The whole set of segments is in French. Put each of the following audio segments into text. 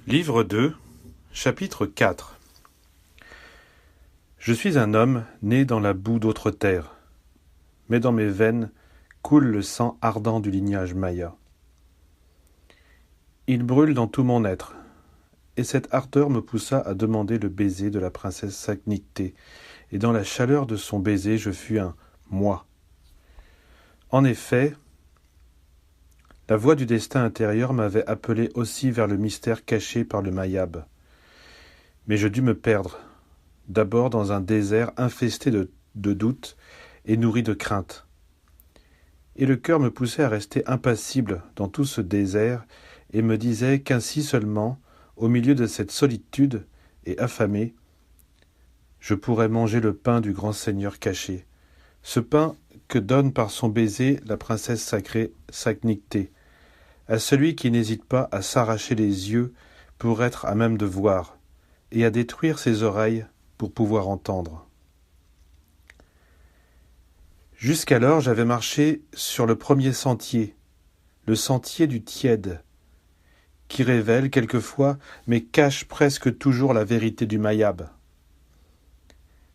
Livre 2, chapitre 4. Je suis un homme né dans la boue d'autre terre, mais dans mes veines coule le sang ardent du lignage maya. Il brûle dans tout mon être, et cette ardeur me poussa à demander le baiser de la princesse Saknicté, et dans la chaleur de son baiser je fus un moi. En effet, la voix du destin intérieur m'avait appelé aussi vers le mystère caché par le mayab. Mais je dus me perdre, d'abord dans un désert infesté de doutes et nourri de craintes. Et le cœur me poussait à rester impassible dans tout ce désert et me disait qu'ainsi seulement, au milieu de cette solitude et affamé, je pourrais manger le pain du grand Seigneur caché, ce pain que donne par son baiser la princesse sacrée Saknicté, à celui qui n'hésite pas à s'arracher les yeux pour être à même de voir, et à détruire ses oreilles pour pouvoir entendre. Jusqu'alors, j'avais marché sur le premier sentier, le sentier du tiède, qui révèle quelquefois, mais cache presque toujours la vérité du mayab.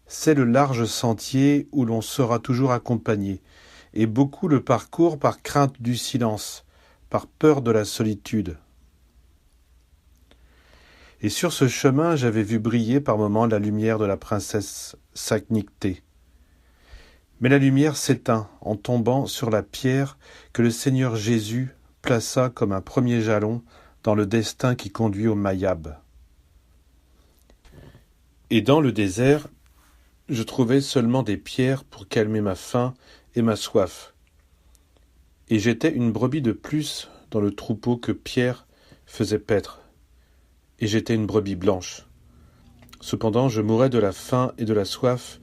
C'est le large sentier où l'on sera toujours accompagné, et beaucoup le parcourent par crainte du silence, par peur de la solitude. Et sur ce chemin, j'avais vu briller par moments la lumière de la princesse Saknicté. Mais la lumière s'éteint en tombant sur la pierre que le Seigneur Jésus plaça comme un premier jalon dans le destin qui conduit au mayab. Et dans le désert, je trouvais seulement des pierres pour calmer ma faim et ma soif. Et j'étais une brebis de plus dans le troupeau que Pierre faisait paître. Et j'étais une brebis blanche. Cependant, je mourais de la faim et de la soif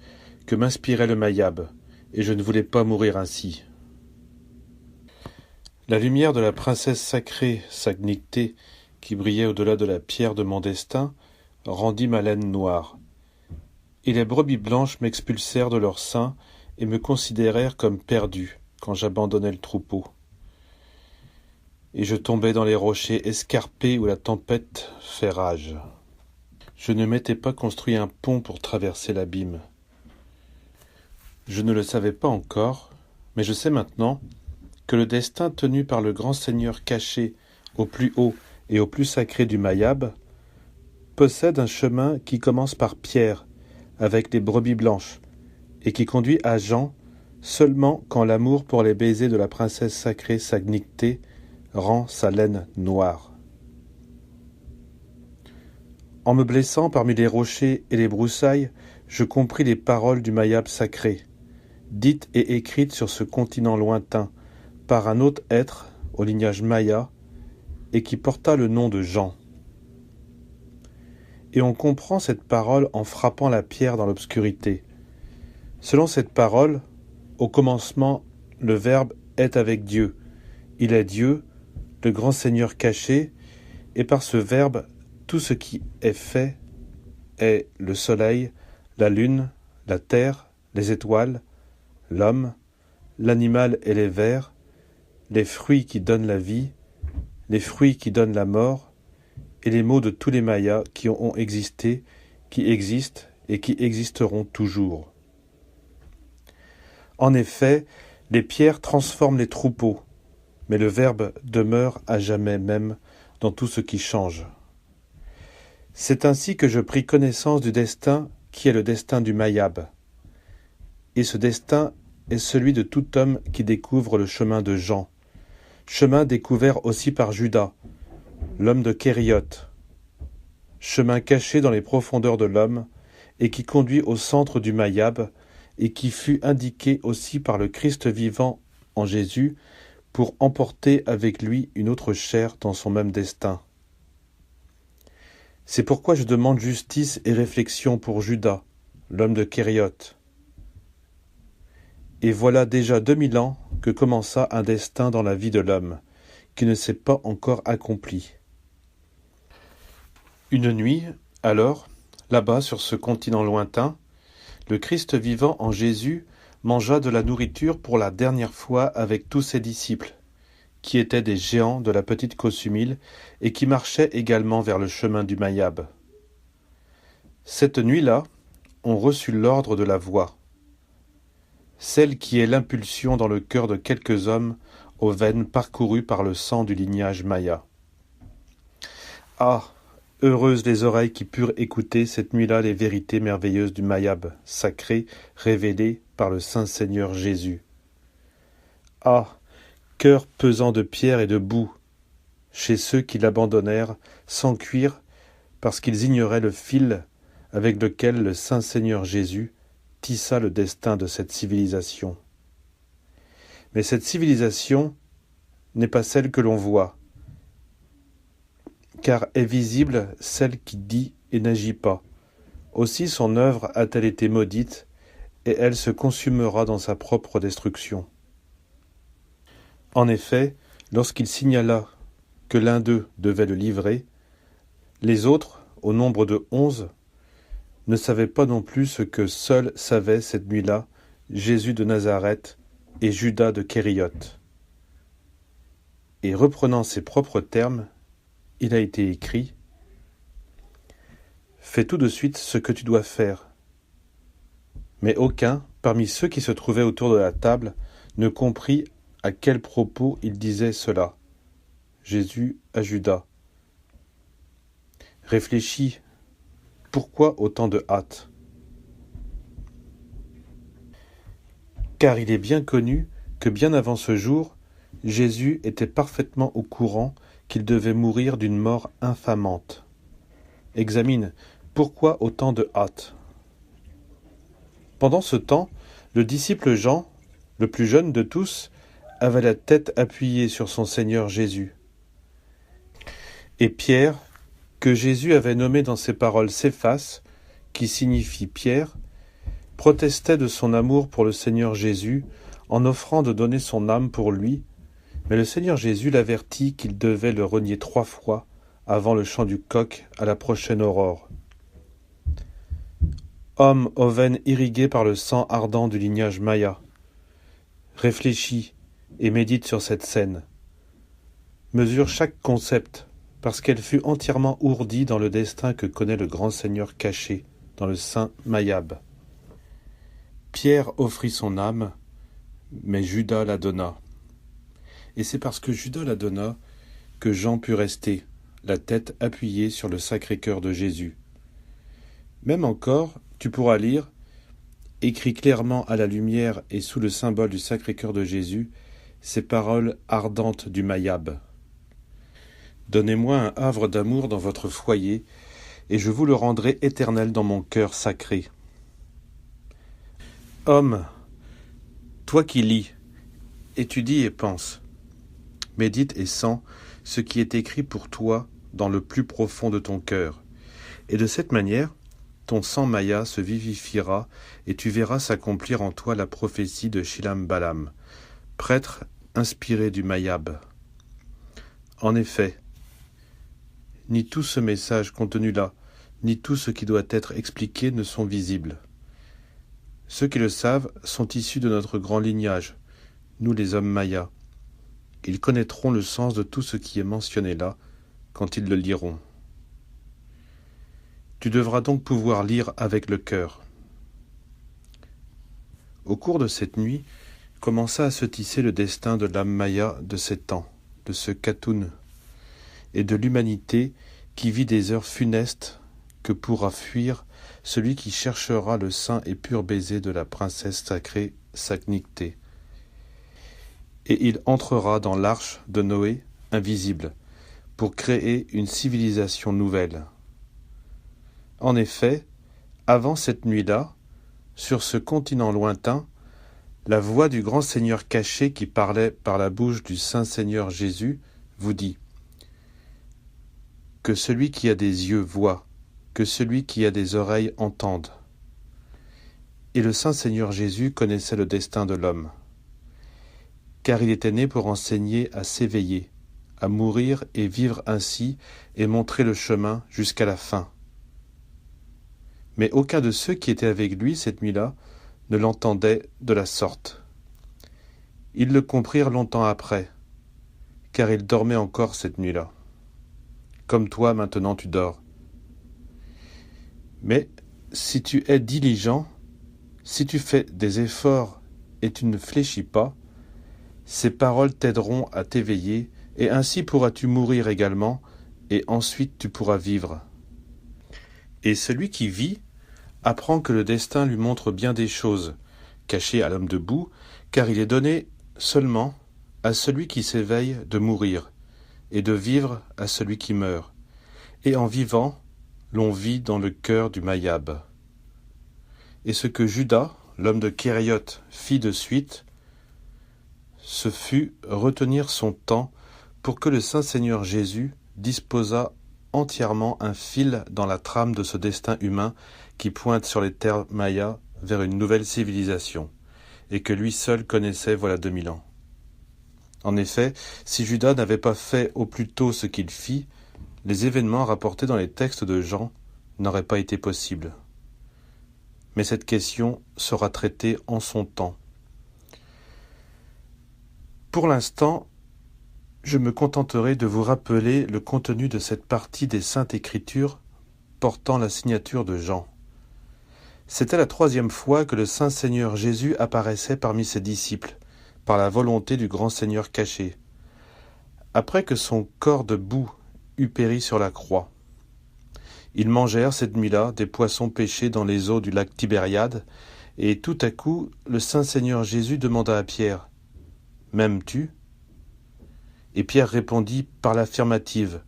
que m'inspirait le mayab, et je ne voulais pas mourir ainsi. La lumière de la princesse sacrée Saknicté, qui brillait au-delà de la pierre de mon destin, rendit ma laine noire. Et les brebis blanches m'expulsèrent de leur sein et me considérèrent comme perdu quand j'abandonnais le troupeau. Et je tombais dans les rochers escarpés où la tempête fait rage. Je ne m'étais pas construit un pont pour traverser l'abîme. Je ne le savais pas encore, mais je sais maintenant que le destin tenu par le grand Seigneur caché au plus haut et au plus sacré du mayab possède un chemin qui commence par Pierre, avec les brebis blanches, et qui conduit à Jean seulement quand l'amour pour les baisers de la princesse sacrée Saknicté rend sa laine noire. En me blessant parmi les rochers et les broussailles, je compris les paroles du mayab sacré, dites et écrites sur ce continent lointain par un autre être au lignage maya et qui porta le nom de Jean. Et on comprend cette parole en frappant la pierre dans l'obscurité. Selon cette parole, au commencement, le Verbe est avec Dieu. Il est Dieu, le grand Seigneur caché, et par ce Verbe, tout ce qui est fait est le soleil, la lune, la terre, les étoiles, l'homme, l'animal et les vers, les fruits qui donnent la vie, les fruits qui donnent la mort, et les mots de tous les mayas qui ont existé, qui existent et qui existeront toujours. En effet, les pierres transforment les troupeaux, mais le Verbe demeure à jamais même dans tout ce qui change. C'est ainsi que je pris connaissance du destin qui est le destin du mayab. Et ce destin est celui de tout homme qui découvre le chemin de Jean, chemin découvert aussi par Judas, l'homme de Kériote, chemin caché dans les profondeurs de l'homme et qui conduit au centre du mayab, et qui fut indiqué aussi par le Christ vivant en Jésus pour emporter avec lui une autre chair dans son même destin. C'est pourquoi je demande justice et réflexion pour Judas, l'homme de Kériote. Et voilà déjà 2000 ans que commença un destin dans la vie de l'homme, qui ne s'est pas encore accompli. Une nuit, alors, là-bas sur ce continent lointain, le Christ vivant en Jésus mangea de la nourriture pour la dernière fois avec tous ses disciples, qui étaient des géants de la petite Cosumile et qui marchaient également vers le chemin du Mayab. Cette nuit-là, on reçut l'ordre de la voix, celle qui est l'impulsion dans le cœur de quelques hommes aux veines parcourues par le sang du lignage Maya. Ah, heureuses les oreilles qui purent écouter cette nuit-là les vérités merveilleuses du Mayab, sacré, révélé par le Saint Seigneur Jésus. Ah, cœur pesant de pierre et de boue, chez ceux qui l'abandonnèrent sans cuir, parce qu'ils ignoraient le fil avec lequel le Saint Seigneur Jésus tissa le destin de cette civilisation. Mais cette civilisation n'est pas celle que l'on voit, car est visible celle qui dit et n'agit pas. Aussi son œuvre a-t-elle été maudite, et elle se consumera dans sa propre destruction. En effet, lorsqu'il signala que l'un d'eux devait le livrer, les autres, au nombre de 11, ne savaient pas non plus ce que seuls savaient cette nuit-là Jésus de Nazareth et Judas de Kériote. Et reprenant ses propres termes, il a été écrit « Fais tout de suite ce que tu dois faire ». Mais aucun, parmi ceux qui se trouvaient autour de la table, ne comprit à quel propos il disait cela. Jésus à Judas. Réfléchis, pourquoi autant de hâte? Car il est bien connu que bien avant ce jour, Jésus était parfaitement au courant qu'il devait mourir d'une mort infamante. Examine, pourquoi autant de hâte? Pendant ce temps, le disciple Jean, le plus jeune de tous, avait la tête appuyée sur son Seigneur Jésus. Et Pierre, que Jésus avait nommé dans ses paroles Céphas, qui signifie Pierre, protestait de son amour pour le Seigneur Jésus en offrant de donner son âme pour lui, mais le Seigneur Jésus l'avertit qu'il devait le renier 3 fois avant le chant du coq à la prochaine aurore. Homme aux veines irriguées par le sang ardent du lignage Maya, réfléchis et médite sur cette scène. Mesure chaque concept, parce qu'elle fut entièrement ourdie dans le destin que connaît le grand Seigneur caché dans le saint Mayab. Pierre offrit son âme, mais Judas la donna. Et c'est parce que Judas la donna que Jean put rester, la tête appuyée sur le Sacré-Cœur de Jésus. Même encore, tu pourras lire, écrit clairement à la lumière et sous le symbole du Sacré-Cœur de Jésus, ces paroles ardentes du Mayab. Donnez-moi un havre d'amour dans votre foyer, et je vous le rendrai éternel dans mon cœur sacré. Homme, toi qui lis, étudie et pense, médite et sens ce qui est écrit pour toi dans le plus profond de ton cœur, et de cette manière, ton sang Maya se vivifiera et tu verras s'accomplir en toi la prophétie de Shilam Balam, prêtre inspiré du Mayab. En effet, ni tout ce message contenu là, ni tout ce qui doit être expliqué ne sont visibles. Ceux qui le savent sont issus de notre grand lignage, nous les hommes Mayas. Ils connaîtront le sens de tout ce qui est mentionné là, quand ils le liront. Tu devras donc pouvoir lire avec le cœur. Au cours de cette nuit, commença à se tisser le destin de l'âme Maya de ces temps, de ce Khatoun, et de l'humanité qui vit des heures funestes que pourra fuir celui qui cherchera le saint et pur baiser de la princesse sacrée Saknicté. Et il entrera dans l'arche de Noé, invisible, pour créer une civilisation nouvelle. En effet, avant cette nuit-là, sur ce continent lointain, la voix du grand Seigneur caché qui parlait par la bouche du Saint Seigneur Jésus vous dit « Que celui qui a des yeux voie, que celui qui a des oreilles entende. » Et le Saint Seigneur Jésus connaissait le destin de l'homme, car il était né pour enseigner à s'éveiller, à mourir et vivre ainsi et montrer le chemin jusqu'à la fin. Mais aucun de ceux qui étaient avec lui cette nuit-là ne l'entendait de la sorte. Ils le comprirent longtemps après, car il dormait encore cette nuit-là. Comme toi, maintenant tu dors. Mais si tu es diligent, si tu fais des efforts et tu ne fléchis pas, ces paroles t'aideront à t'éveiller, et ainsi pourras-tu mourir également, et ensuite tu pourras vivre. Et celui qui vit apprend que le destin lui montre bien des choses, cachées à l'homme debout, car il est donné seulement à celui qui s'éveille de mourir, et de vivre à celui qui meurt. Et en vivant, l'on vit dans le cœur du Mayab. Et ce que Judas, l'homme de Kériot, fit de suite, ce fut retenir son temps pour que le Saint Seigneur Jésus disposât entièrement un fil dans la trame de ce destin humain qui pointe sur les terres mayas vers une nouvelle civilisation, et que lui seul connaissait voilà 2000 ans. En effet, si Judas n'avait pas fait au plus tôt ce qu'il fit, les événements rapportés dans les textes de Jean n'auraient pas été possibles. Mais cette question sera traitée en son temps. Pour l'instant, je me contenterai de vous rappeler le contenu de cette partie des Saintes Écritures portant la signature de Jean. C'était la 3e fois que le Saint Seigneur Jésus apparaissait parmi ses disciples, par la volonté du grand Seigneur caché, après que son corps de boue eut péri sur la croix. Ils mangèrent cette nuit-là des poissons pêchés dans les eaux du lac Tibériade, et tout à coup, le Saint Seigneur Jésus demanda à Pierre, « M'aimes-tu » Et Pierre répondit par l'affirmative.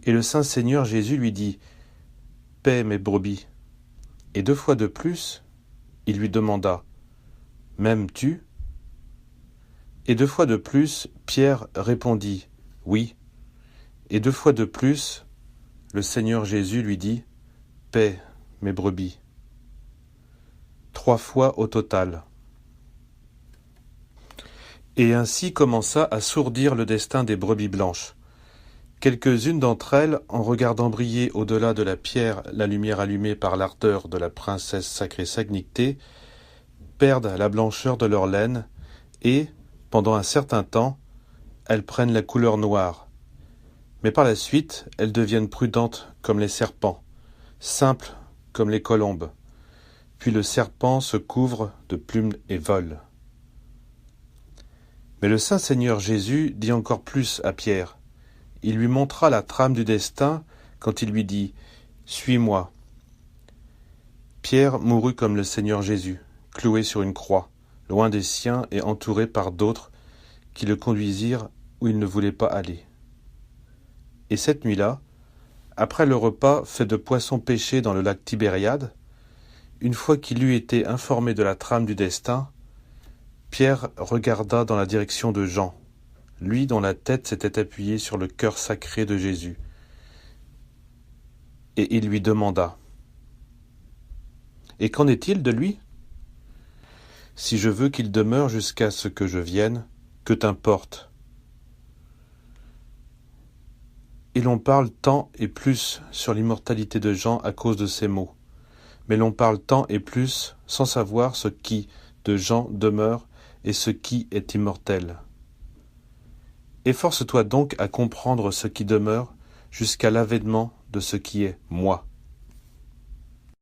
Et le Saint Seigneur Jésus lui dit, « Paix mes brebis. » Et 2 fois de plus, il lui demanda, « M'aimes-tu » Et 2 fois de plus, Pierre répondit, « Oui. » Et 2 fois de plus, le Seigneur Jésus lui dit, « Paix mes brebis. » 3 fois au total. Et ainsi commença à sourdir le destin des brebis blanches. Quelques-unes d'entre elles, en regardant briller au-delà de la pierre la lumière allumée par l'ardeur de la princesse sacrée Sagnicté, perdent la blancheur de leur laine et, pendant un certain temps, elles prennent la couleur noire. Mais par la suite, elles deviennent prudentes comme les serpents, simples comme les colombes. Puis le serpent se couvre de plumes et vole. Mais le Saint Seigneur Jésus dit encore plus à Pierre. Il lui montra la trame du destin quand il lui dit « Suis-moi ». Pierre mourut comme le Seigneur Jésus, cloué sur une croix, loin des siens et entouré par d'autres qui le conduisirent où il ne voulait pas aller. Et cette nuit-là, après le repas fait de poissons pêchés dans le lac Tibériade, une fois qu'il eut été informé de la trame du destin, Pierre regarda dans la direction de Jean, lui dont la tête s'était appuyée sur le cœur sacré de Jésus, et il lui demanda « Et qu'en est-il de lui ? Si je veux qu'il demeure jusqu'à ce que je vienne, que t'importe ? » Et l'on parle tant et plus sur l'immortalité de Jean à cause de ces mots, mais l'on parle tant et plus sans savoir ce qui, de Jean, demeure et ce qui est immortel. Efforce-toi donc à comprendre ce qui demeure jusqu'à l'avènement de ce qui est moi.